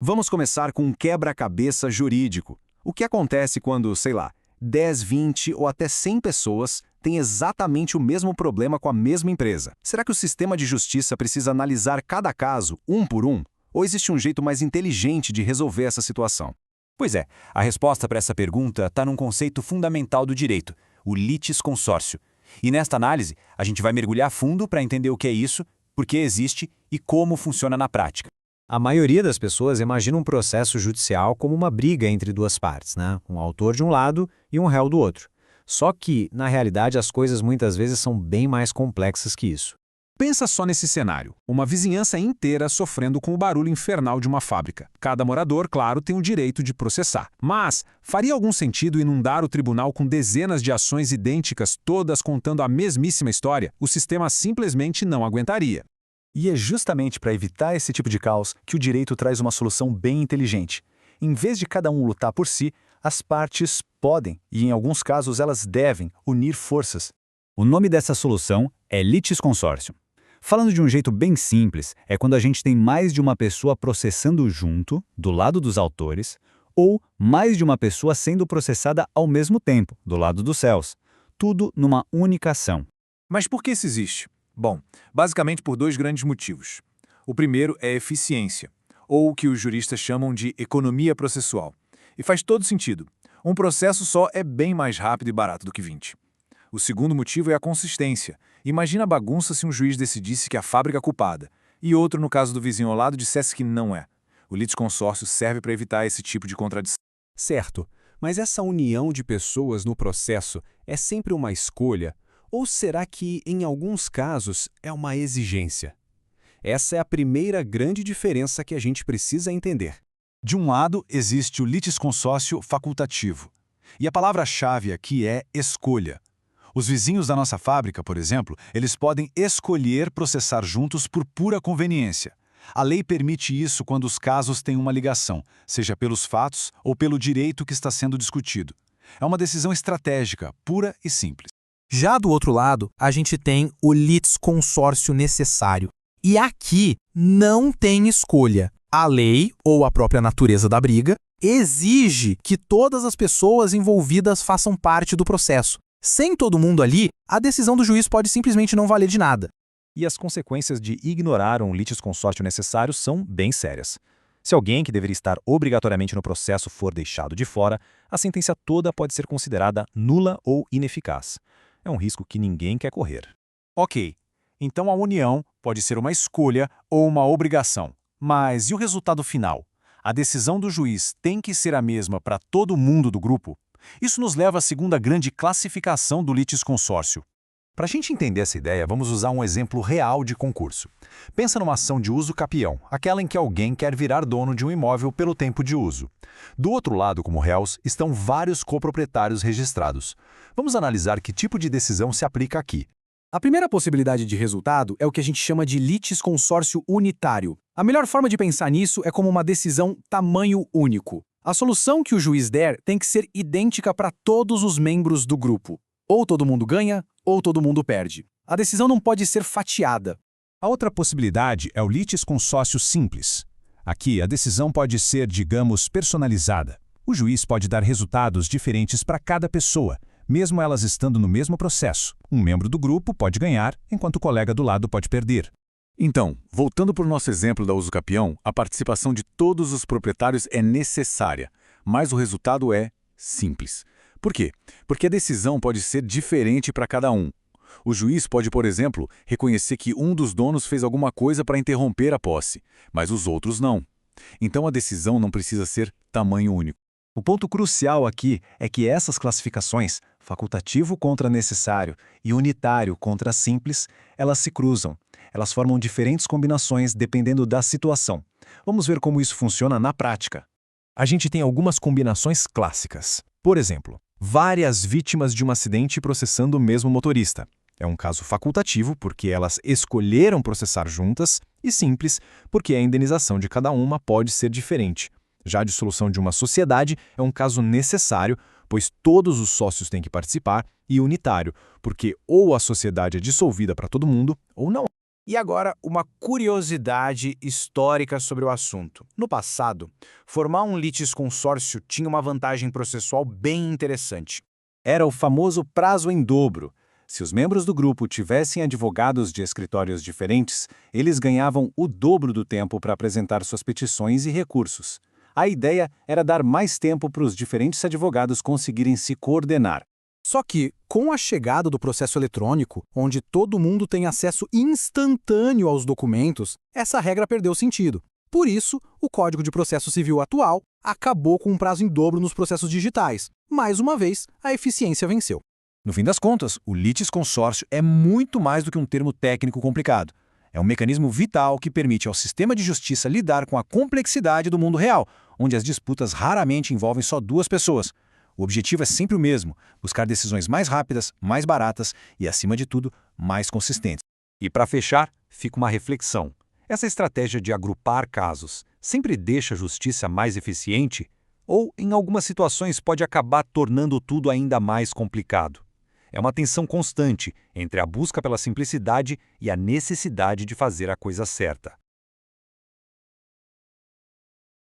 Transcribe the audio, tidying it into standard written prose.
Vamos começar com um quebra-cabeça jurídico. O que acontece quando, sei lá, 10, 20 ou até 100 pessoas têm exatamente o mesmo problema com a mesma empresa? Será que o sistema de justiça precisa analisar cada caso, um por um? Ou existe um jeito mais inteligente de resolver essa situação? Pois é, a resposta para essa pergunta está num conceito fundamental do direito, o litisconsórcio. E nesta análise, a gente vai mergulhar fundo para entender o que é isso, por que existe e como funciona na prática. A maioria das pessoas imagina um processo judicial como uma briga entre duas partes, né? Um autor de um lado e um réu do outro. Só que, na realidade, as coisas muitas vezes são bem mais complexas que isso. Pensa só nesse cenário, uma vizinhança inteira sofrendo com o barulho infernal de uma fábrica. Cada morador, claro, tem o direito de processar. Mas faria algum sentido inundar o tribunal com dezenas de ações idênticas, todas contando a mesmíssima história? O sistema simplesmente não aguentaria. E é justamente para evitar esse tipo de caos que o direito traz uma solução bem inteligente. Em vez de cada um lutar por si, as partes podem, e em alguns casos elas devem, unir forças. O nome dessa solução é litisconsórcio. Falando de um jeito bem simples, é quando a gente tem mais de uma pessoa processando junto, do lado dos autores, ou mais de uma pessoa sendo processada ao mesmo tempo, do lado dos réus. Tudo numa única ação. Mas por que isso existe? Bom, basicamente por dois grandes motivos. O primeiro é eficiência, ou o que os juristas chamam de economia processual. E faz todo sentido. Um processo só é bem mais rápido e barato do que 20. O segundo motivo é a consistência. Imagina a bagunça se um juiz decidisse que a fábrica é culpada, e outro, no caso do vizinho ao lado, dissesse que não é. O litisconsórcio serve para evitar esse tipo de contradição. Certo, mas essa união de pessoas no processo é sempre uma escolha? Ou será que, em alguns casos, é uma exigência? Essa é a primeira grande diferença que a gente precisa entender. De um lado, existe o litisconsórcio facultativo. E a palavra-chave aqui é escolha. Os vizinhos da nossa fábrica, por exemplo, eles podem escolher processar juntos por pura conveniência. A lei permite isso quando os casos têm uma ligação, seja pelos fatos ou pelo direito que está sendo discutido. É uma decisão estratégica, pura e simples. Já do outro lado, a gente tem o litisconsórcio necessário. E aqui não tem escolha. A lei, ou a própria natureza da briga, exige que todas as pessoas envolvidas façam parte do processo. Sem todo mundo ali, a decisão do juiz pode simplesmente não valer de nada. E as consequências de ignorar um litisconsórcio necessário são bem sérias. Se alguém que deveria estar obrigatoriamente no processo for deixado de fora, a sentença toda pode ser considerada nula ou ineficaz. É um risco que ninguém quer correr. Ok, então a união pode ser uma escolha ou uma obrigação. Mas e o resultado final? A decisão do juiz tem que ser a mesma para todo mundo do grupo? Isso nos leva à segunda grande classificação do litisconsórcio. Para a gente entender essa ideia, vamos usar um exemplo real de concurso. Pensa numa ação de uso capião, aquela em que alguém quer virar dono de um imóvel pelo tempo de uso. Do outro lado, como réus, estão vários coproprietários registrados. Vamos analisar que tipo de decisão se aplica aqui. A primeira possibilidade de resultado é o que a gente chama de litisconsórcio unitário. A melhor forma de pensar nisso é como uma decisão tamanho único. A solução que o juiz der tem que ser idêntica para todos os membros do grupo. Ou todo mundo ganha, ou todo mundo perde. A decisão não pode ser fatiada. A outra possibilidade é o litisconsórcio simples. Aqui, a decisão pode ser, digamos, personalizada. O juiz pode dar resultados diferentes para cada pessoa, mesmo elas estando no mesmo processo. Um membro do grupo pode ganhar, enquanto o colega do lado pode perder. Então, voltando para o nosso exemplo da uso capião, a participação de todos os proprietários é necessária, mas o resultado é simples. Por quê? Porque a decisão pode ser diferente para cada um. O juiz pode, por exemplo, reconhecer que um dos donos fez alguma coisa para interromper a posse, mas os outros não. Então a decisão não precisa ser tamanho único. O ponto crucial aqui é que essas classificações, facultativo contra necessário e unitário contra simples, elas se cruzam. Elas formam diferentes combinações dependendo da situação. Vamos ver como isso funciona na prática. A gente tem algumas combinações clássicas. Por exemplo, várias vítimas de um acidente processando o mesmo motorista. É um caso facultativo porque elas escolheram processar juntas e simples porque a indenização de cada uma pode ser diferente. Já a dissolução de uma sociedade é um caso necessário, pois todos os sócios têm que participar, e unitário, porque ou a sociedade é dissolvida para todo mundo ou não. E agora, uma curiosidade histórica sobre o assunto. No passado, formar um litisconsórcio tinha uma vantagem processual bem interessante. Era o famoso prazo em dobro. Se os membros do grupo tivessem advogados de escritórios diferentes, eles ganhavam o dobro do tempo para apresentar suas petições e recursos. A ideia era dar mais tempo para os diferentes advogados conseguirem se coordenar. Só que, com a chegada do processo eletrônico, onde todo mundo tem acesso instantâneo aos documentos, essa regra perdeu sentido. Por isso, o Código de Processo Civil atual acabou com um prazo em dobro nos processos digitais. Mais uma vez, a eficiência venceu. No fim das contas, o litisconsórcio é muito mais do que um termo técnico complicado. É um mecanismo vital que permite ao sistema de justiça lidar com a complexidade do mundo real, onde as disputas raramente envolvem só duas pessoas. O objetivo é sempre o mesmo: buscar decisões mais rápidas, mais baratas e, acima de tudo, mais consistentes. E para fechar, fica uma reflexão. Essa estratégia de agrupar casos sempre deixa a justiça mais eficiente? Ou, em algumas situações, pode acabar tornando tudo ainda mais complicado? É uma tensão constante entre a busca pela simplicidade e a necessidade de fazer a coisa certa.